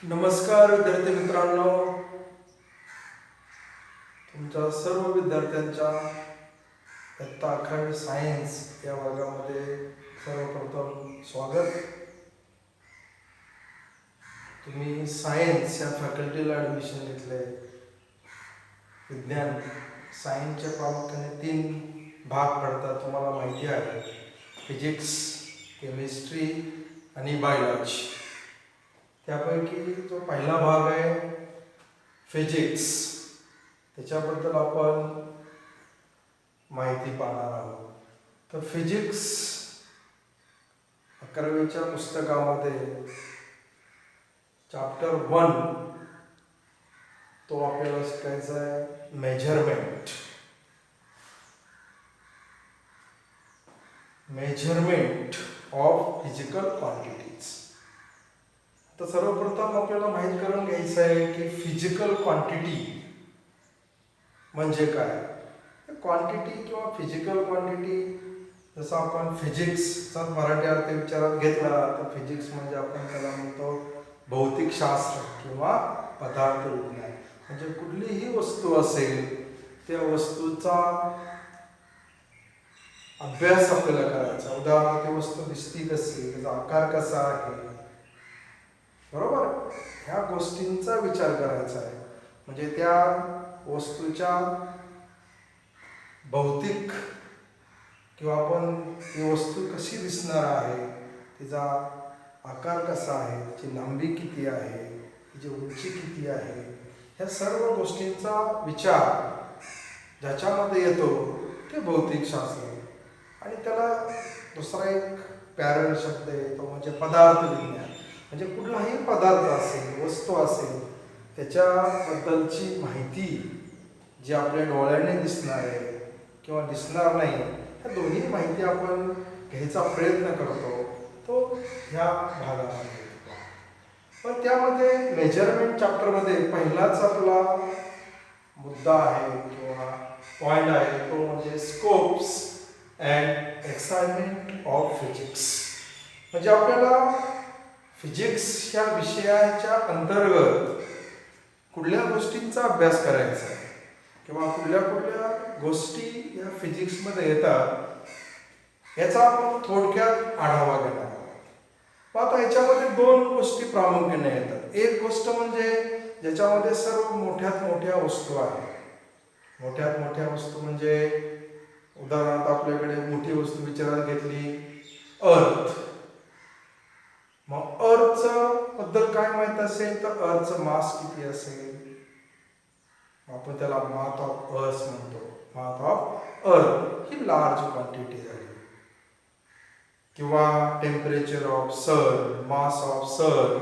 नमस्कार विद्यार्थी मित्रांनो, तुमच्या सर्व विद्यार्थ्यांच्या इयत्ता अखंड सायन्स या वर्गामध्ये सर्वप्रथम स्वागत. तुम्ही सायन्स या फॅकल्टीला ॲडमिशन घेतले. विज्ञान सायन्सचे प्रामुख्याने 3 भाग पडतात, तुम्हाला माहिती आहे. फिजिक्स, केमिस्ट्री आणि बायोलॉजी. त्यापैकी जो पहिला भाग आहे फिजिक्स, त्याच्याबद्दल आपण माहिती पाहणार आहोत. तर फिजिक्स 11वीच्या पुस्तकामध्ये चॅप्टर 1 तो आपल्याला शिकायचा आहे, मेजरमेंट ऑफ फिजिकल क्वांटिटीज. तर सर्वप्रथम आपल्याला माहीत करून घ्यायचं आहे की फिजिकल क्वांटिटी म्हणजे काय. क्वांटिटी किंवा फिजिकल क्वांटिटी, जसं आपण फिजिक्सचा मराठी अर्थ विचारात घेतला तर फिजिक्स म्हणजे आपण त्याला म्हणतो भौतिकशास्त्र किंवा पदार्थ विज्ञान. म्हणजे कुठलीही वस्तू असेल त्या वस्तूचा अभ्यास आपल्याला करायचा. उदाहरणार्थ ती वस्तू दिसती कशी, त्याचा आकार कसा आहे, बरोबर, ह्या गोष्टींचा विचार करायचा आहे. म्हणजे त्या वस्तूच्या भौतिक किंवा आपण ती वस्तू कशी दिसणार आहे, तिचा आकार कसा आहे, तिची लांबी किती आहे, तिची उंची किती आहे, ह्या सर्व गोष्टींचा विचार ज्याच्यामध्ये येतो ते भौतिकशास्त्र. आणि त्याला दुसरा एक पॅरल शब्द येतो म्हणजे पदार्थ विज्ञान. म्हणजे कुठलाही पदार्थ असेल, वस्तू असेल, त्याच्याबद्दलची माहिती जी आपल्या डोळ्याने दिसणार आहे किंवा दिसणार नाही, ह्या दोन्ही माहिती आपण घ्यायचा प्रयत्न करतो तो ह्या भागामध्ये. पण त्यामध्ये मेजरमेंट चॅप्टरमध्ये पहिलाच आपला मुद्दा आहे किंवा पॉईंट आहे तो म्हणजे scopes and excitement of physics. म्हणजे आपल्याला फिजिक्स या विषयाच्या अंतर्गत कुठल्या गोष्टींचा अभ्यास करायचा आहे किंवा कुठल्या गोष्टी या फिजिक्समध्ये येतात याचा आपण थोडक्यात आढावा घेणार आहोत. आता याच्यामध्ये 2 गोष्टी प्रामुख्याने येतात. एक गोष्ट म्हणजे ज्याच्यामध्ये सर्व मोठ्यात मोठ्या वस्तू आहेत. मोठ्यात मोठ्या वस्तू म्हणजे उदाहरणार्थ आपल्याकडे मोठी वस्तू विचारात घेतली अर्थ. मग अर्थचं बद्दल काय माहित असेल तर अर्थचं मास किती असेल, आपण त्याला मास ऑफ अर्थ म्हणतो. Mass of earth he large quantity झाली. किंवा temperature of sun, mass of sun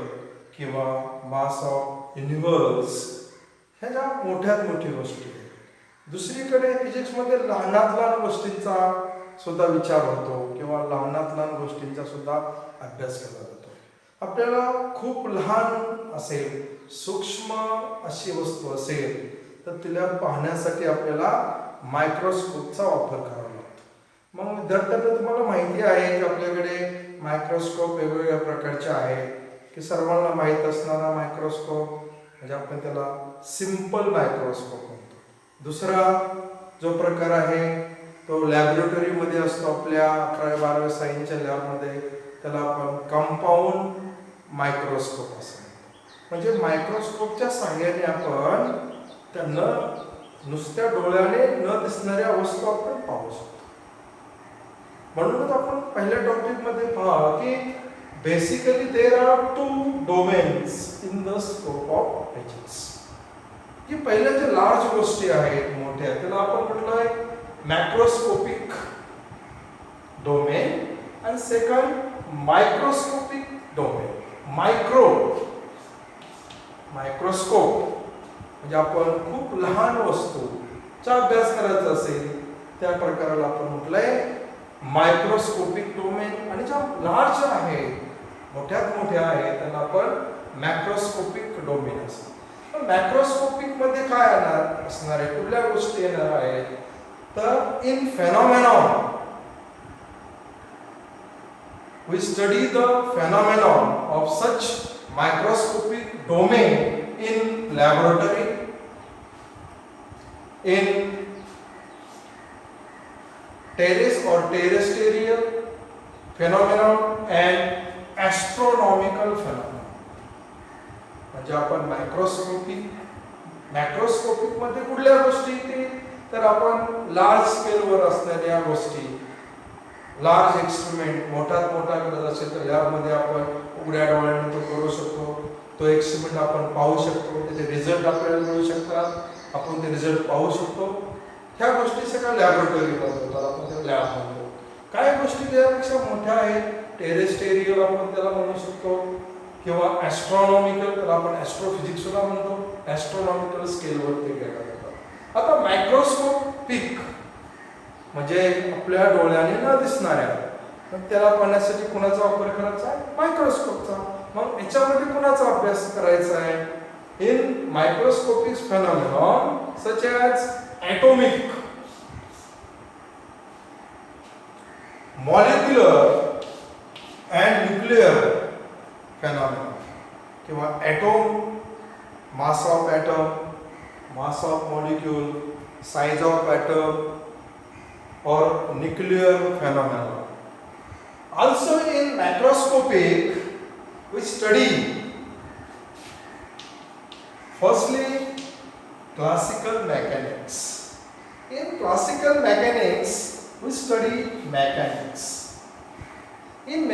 किंवा मास ऑफ युनिव्हर्स, ह्या ज्या मोठ्यात मोठी गोष्टी आहेत. दुसरीकडे फिजिक्समध्ये लहानात लहान गोष्टींचा सुद्धा विचार होतो किंवा लहानात लहान गोष्टींचा सुद्धा अभ्यास केला जातो. आपल्याला खूप लहान असेल, सूक्ष्म अशी वस्तू असेल तर तिला पाहण्यासाठी आपल्याला मायक्रोस्कोपचा वापर करावा लागतो. मग विद्यार्थ्यांना तुम्हाला माहिती आहे की आपल्याकडे मायक्रोस्कोप वेगवेगळ्या प्रकारचे आहेत. की सर्वांना माहीत असणारा मायक्रोस्कोप म्हणजे आपण त्याला सिंपल मायक्रोस्कोप म्हणतो. दुसरा जो प्रकार आहे तो लॅबोरेटरीमध्ये असतो आपल्या 11वी-12वी सायन्सच्या लॅबमध्ये, त्याला आपण कंपाऊंड मायक्रोस्कोप असं म्हणतो. म्हणजे मायक्रोस्कोपच्या साहाय्याने आपण त्यांना नुसत्या डोळ्याने न दिसणाऱ्या वस्तू आपण पाहू शकतो. म्हणूनच आपण पहिल्या टॉपिकमध्ये पहा की basically there are 2 domains in the scope of physics. की पहिल्या ज्या लार्ज गोष्टी आहेत मोठ्या त्याला आपण म्हटलंय मॅक्रोस्कोपिक डोमेन आणि सेकंड मायक्रोस्कोपिक डोमेन. मायक्रोस्कोप म्हणजे आपण खूप लहान वस्तूचा अभ्यास करायचा असेल त्या प्रकाराला आपण म्हटलंय मायक्रोस्कोपिक डोमेन. आणि ज्या लार्ज आहेत, मोठ्यात मोठ्या आहेत, त्यांना आपण मॅक्रोस्कोपिक डोमेन असतो. मॅक्रोस्कोपिक मध्ये काय येणार असणार आहे, कुठल्या गोष्टी येणार आहेत तर in phenomenon we study the phenomenon of such microscopic domain in laboratory, in terrestrial phenomenon and astronomical phenomenon. म्हणजे आपण मॅक्रोस्कोपिक मध्ये कुठल्या गोष्टी येतील तर आपण लार्ज स्केलवर असणाऱ्या गोष्टी, लार्ज एक्सपेरिमेंट, मोठात मोठा करत असेल तर लॅबमध्ये आपण उघड्या डोळ्याने तो करू शकतो. तो एक्सपेरिमेंट आपण पाहू शकतो, त्याचे रिझल्ट आपल्याला मिळू शकतात, आपण ते रिझल्ट पाहू शकतो. ह्या गोष्टी सगळ्या लॅबोरेटरीमध्ये होतात, आपण त्याला लॅब म्हणतो. काही गोष्टी त्यापेक्षा मोठ्या आहेत, टेरेस्ट्रियल आपण त्याला म्हणू शकतो किंवा ॲस्ट्रॉनॉमिकल, त्याला आपण ॲस्ट्रोफिजिक्स सुद्धा म्हणतो. ॲस्ट्रॉनॉमिकल स्केलवर ते केल्या जातात. आता मायक्रोस्कोपिक म्हणजे आपल्या डोळ्याने न दिसणाऱ्या, पण त्याला पाहण्यासाठी कुणाचा वापर करायचा आहे? मायक्रोस्कोपचा. मग याच्यामध्ये कुणाचा अभ्यास करायचा आहे? In microscopic phenomenon such as atomic, molecular and nuclear phenomenon किंवा atom, mass of atom, mass of molecule, size of atom or nuclear phenomena. Also in macroscopic we study firstly classical mechanics. In classical mechanics we study mechanics. In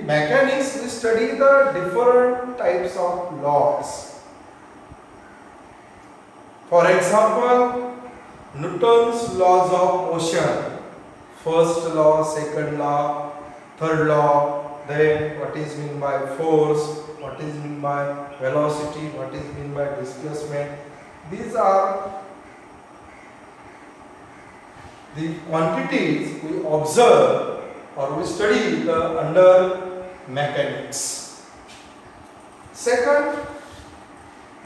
mechanics we study the different types of laws. For example, Newton's laws of motion, first law, second law, third law, then what is meant by force, what is meant by velocity, what is meant by displacement. These are the quantities we observe or we study under mechanics. Second,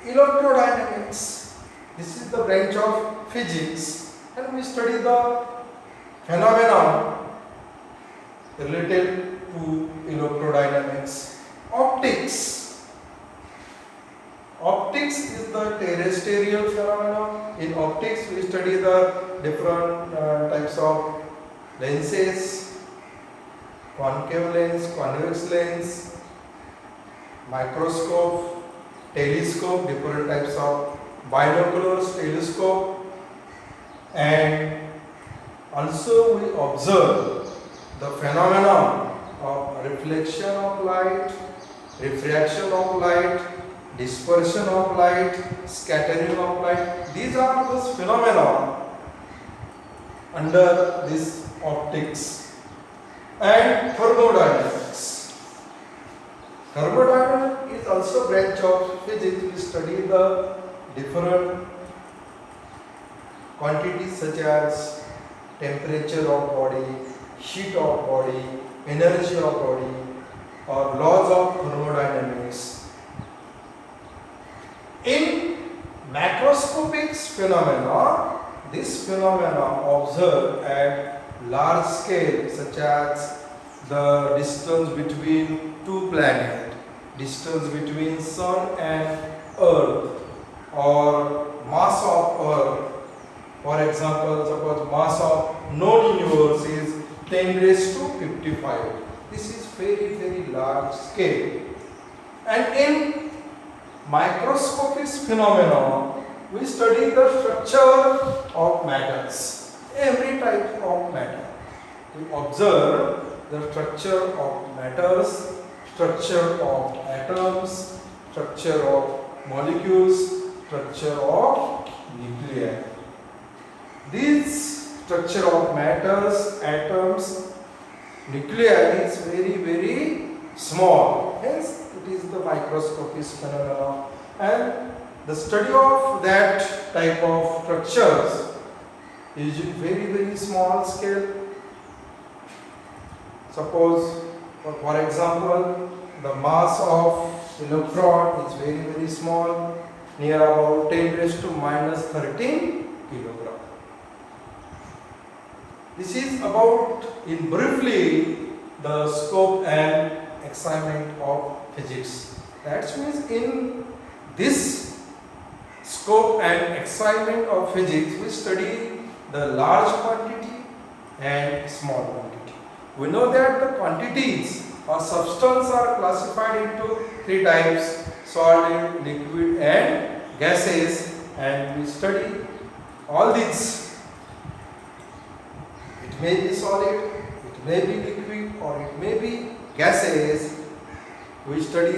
electrodynamics. This is the branch of physics and we study the phenomenon related to electrodynamics. Optics. Optics is the terrestrial phenomenon. In optics we study the different types of lenses, concave lens, convex lens, microscope, telescope, different types of binoculars, telescope, and also we observe the phenomenon of reflection of light, refraction of light, dispersion of light, scattering of light. These are those phenomena under this optics. And thermodynamics. Thermodynamics is also a branch of physics. We study the different quantities such as temperature of body, heat of body, energy of body, or laws of thermodynamics. In macroscopic phenomena, this phenomena observed at large scale such as the distance between two planets, distance between sun and earth, or mass of earth. For example, suppose mass of known universe is 10 raised to 55. This is very large scale. And in microscopic phenomena we study the structure of matters, every type of matter. We observe the structure of matters, structure of atoms, structure of molecules, structure of nuclei. This structure of matters, atoms, nuclei is very small. Hence it is the microscopic phenomena. And the study of that type of structures is very small scale. Suppose, for example, the mass of electron is very small, near about 10 raised to minus 13 kilogram. This is about, in briefly, the scope and assignment of physics. That means in this scope and assignment of physics, we study the large quantity and small quantity. We know that the quantities or substance are classified into three types: solid, liquid and gases, and we study all these. It may be solid, it may be liquid, or it may be gases. We study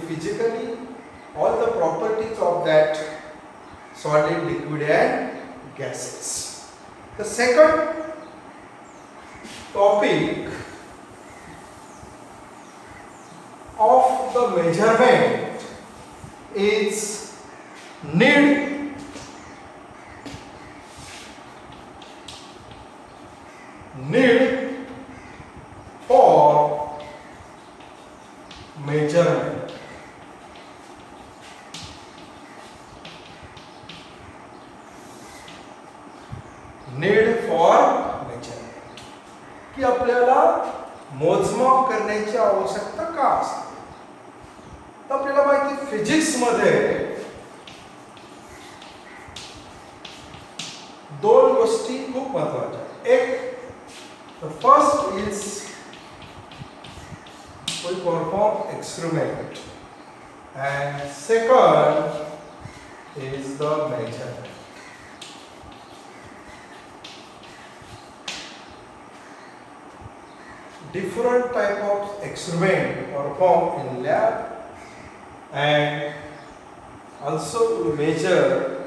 physically all the properties of that solid, liquid and gases. The second topic of the measurement is need for measurement. Need for measurement, की आपल्याला मोजमाप करण्याची आवश्यकता का असते. तर आपल्याला माहिती फिजिक्स मध्ये दोन गोष्टी खूप महत्त्वाच्या. एक, the first is we perform experiment and second is the measurement. Different type of experiment performed in lab and also to measure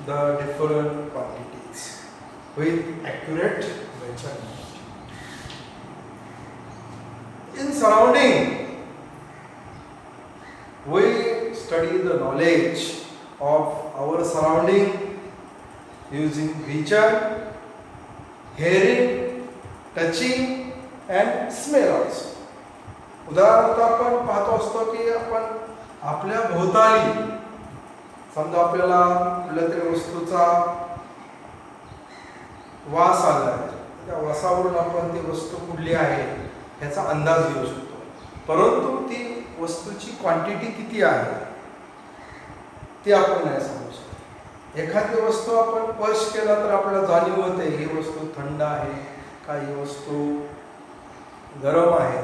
the different quantities with accurate measurement. In surrounding, we study the knowledge of our surrounding using vision, hearing, touching and smell also. उदाहरणार्थ आपण पाहतो असतो की आपण आपल्या भोवताली समजा आपल्याला कुठल्या तरी वस्तूचा वास आला आहे, त्या वासावरून आपण ती वस्तू कुठली आहे याचा अंदाज घेऊ शकतो. परंतु ती वस्तूची क्वांटिटी किती आहे ती आपण नाही सांगू शकतो. एखादी वस्तू आपण स्पर्श केला तर आपल्याला जाणीव होते ही वस्तू थंड आहे का, ही वस्तू गरम आहे,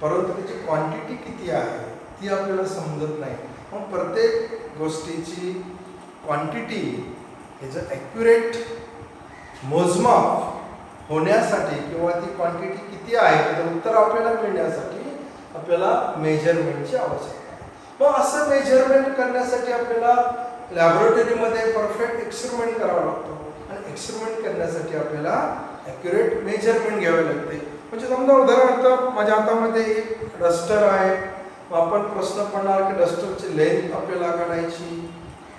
परंतु त्याची क्वांटिटी किती आहे ती आपल्याला समजत नाही. मग प्रत्येक गोष्टीची क्वांटिटी याचं ॲक्युरेट मोजमाप होण्यासाठी किंवा ती क्वांटिटी किती आहे त्याचं उत्तर आपल्याला मिळण्यासाठी आपल्याला मेजरमेंटची आवश्यकता आहे. मग असं मेजरमेंट करण्यासाठी आपल्याला लॅबोरेटरीमध्ये परफेक्ट एक्सपेरिमेंट करावा लागतो आणि एक्सपेरिमेंट करण्यासाठी आपल्याला ॲक्युरेट मेजरमेंट घ्यावे लागते. म्हणजे समजा उदाहरणार्थ माझ्या हातामध्ये एक डस्टर आहे, आपण प्रश्न पडणार की डस्टरची लेंथ आपल्याला काढायची,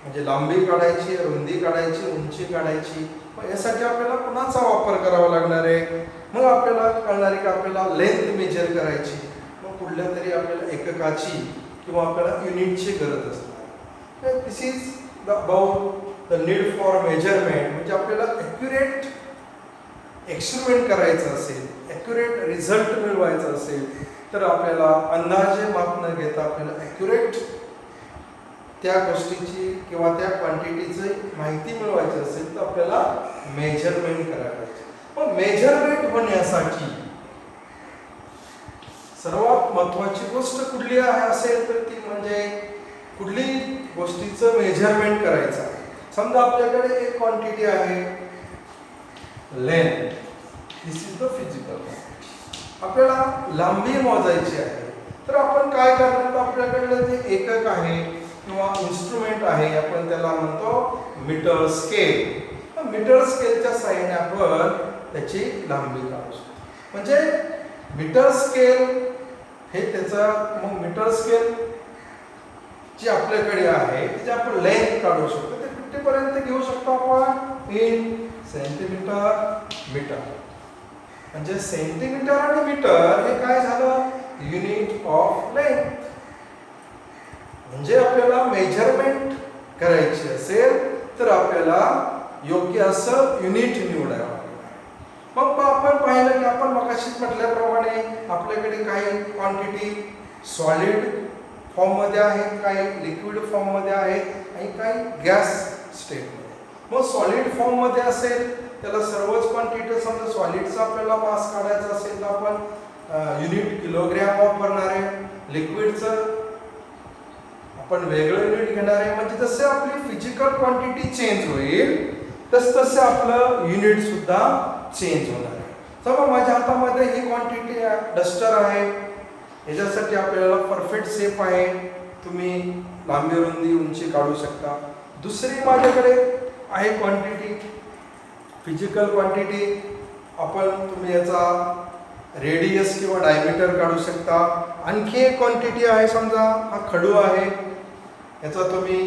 म्हणजे लांबी काढायची, रुंदी काढायची, उंची काढायची. मग यासाठी आपल्याला कुणाचा वापर करावा लागणार आहे. मग आपल्याला कळणार आहे की आपल्याला लेंथ मेजर करायची, मग कुठल्या तरी आपल्याला एककाची किंवा आपल्याला युनिटची गरज असणार. This is about the need for measurement. म्हणजे आपल्याला ॲक्युरेट एक्सपेरिमेंट करायचं असेल, ॲक्युरेट रिझल्ट मिळवायचा असेल तर आपल्याला अंदाजे माप न घेता आपल्याला ॲक्युरेट त्या गोष्टीची किंवा त्या क्वांटिटीची माहिती मिळवायची असेल तर आपल्याला मेजरमेंट करायला पाहिजे. पण मेजरमेंट होण्यासाठी सर्वात महत्त्वाची गोष्ट कुठली आहे असेल तर ती म्हणजे कुठली गोष्टीचं मेजरमेंट करायचं आहे. समजा आपल्याकडे एक क्वांटिटी आहे length, this is the physical quantity. आपल्याला लांबी मोजायची आहे तर आपण काय करणार, तर आपल्याकडे जे एकक आहे किंवा इन्स्ट्रुमेंट आहे आपण त्याला म्हणतो मीटर स्केल. मीटर स्केलच्या साहाय्याने आपण त्याची लांबी काढू शकतो. म्हणजे मीटर स्केल हे त्याचा, मग मीटर स्केल जी आपल्याकडे आहे त्याची आपण लेंथ काढू शकतो. ते कितीपर्यंत घेऊ शकतो आपण इन सेंटीमीटर मीटर. म्हणजे सेंटीमीटर आणि मीटर हे काय झालं, युनिट ऑफ लेंथ. म्हणजे आपल्याला मेजरमेंट करायची असेल तर आपल्याला योग्य असं युनिट निवडावं लागेल. मग आपण पाहिलं की आपण मगाशीच म्हटल्याप्रमाणे आपल्याकडे काही क्वांटिटी सॉलिड फॉर्ममध्ये आहेत, काही लिक्विड फॉर्ममध्ये आहेत आणि काही गॅस स्टेटमध्ये. मग सॉलिड फॉर्ममध्ये असेल त्याला सर्वच क्वांटिटी, समजा सॉलिडचा आपल्याला मास काढायचा असेल तर आपण युनिट किलोग्रॅम वापरणार आहे. लिक्विडचं आपण वेगळं युनिट घेणार आहे. म्हणजे जसे आपली फिजिकल क्वांटिटी चेंज होईल तसं आपलं युनिट सुद्धा चेंज होणार आहे. समजा माझ्या हातामध्ये ही क्वांटिटी डस्टर आहे, याच्यासाठी आपल्याला परफेक्ट शेप आहे, तुम्ही लांबी रुंदी उंची काढू शकता. दुसरी माझ्याकडे आहे क्वांटिटी, फिजिकल क्वांटिटी, तुम्ही याचा रेडियस किंवा डायमीटर काढू शकता. आणखी एक क्वांटिटी आहे, समजा हा खडू आहे, याचा तुम्ही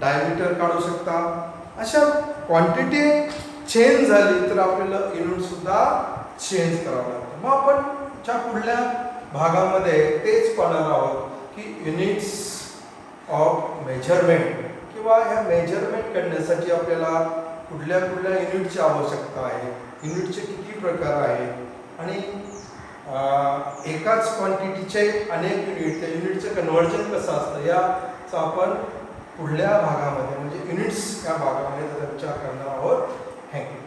डायमीटर काढू शकता. अशा क्वांटिटी चेंज झाली तर आपल्याला युनिट सुद्धा चेंज करावं लागतं. मग आपण च्या पुढल्या भागामध्ये तेच पाहणार आहोत की युनिट्स ऑफ मेजरमेंट, किंवा ह्या मेजरमेंट करण्यासाठी आपल्याला कुठल्या युनिटची आवश्यकता आहे, युनिटचे किती प्रकार आहेत आणि एकाच क्वांटिटीचे अनेक युनिट, त्या युनिटचं कन्व्हर्जन कसं असतं याचा आपण पुढल्या भागामध्ये म्हणजे युनिट्स या भागामध्ये त्याचा विचार करणार आहोत. थँक्यू.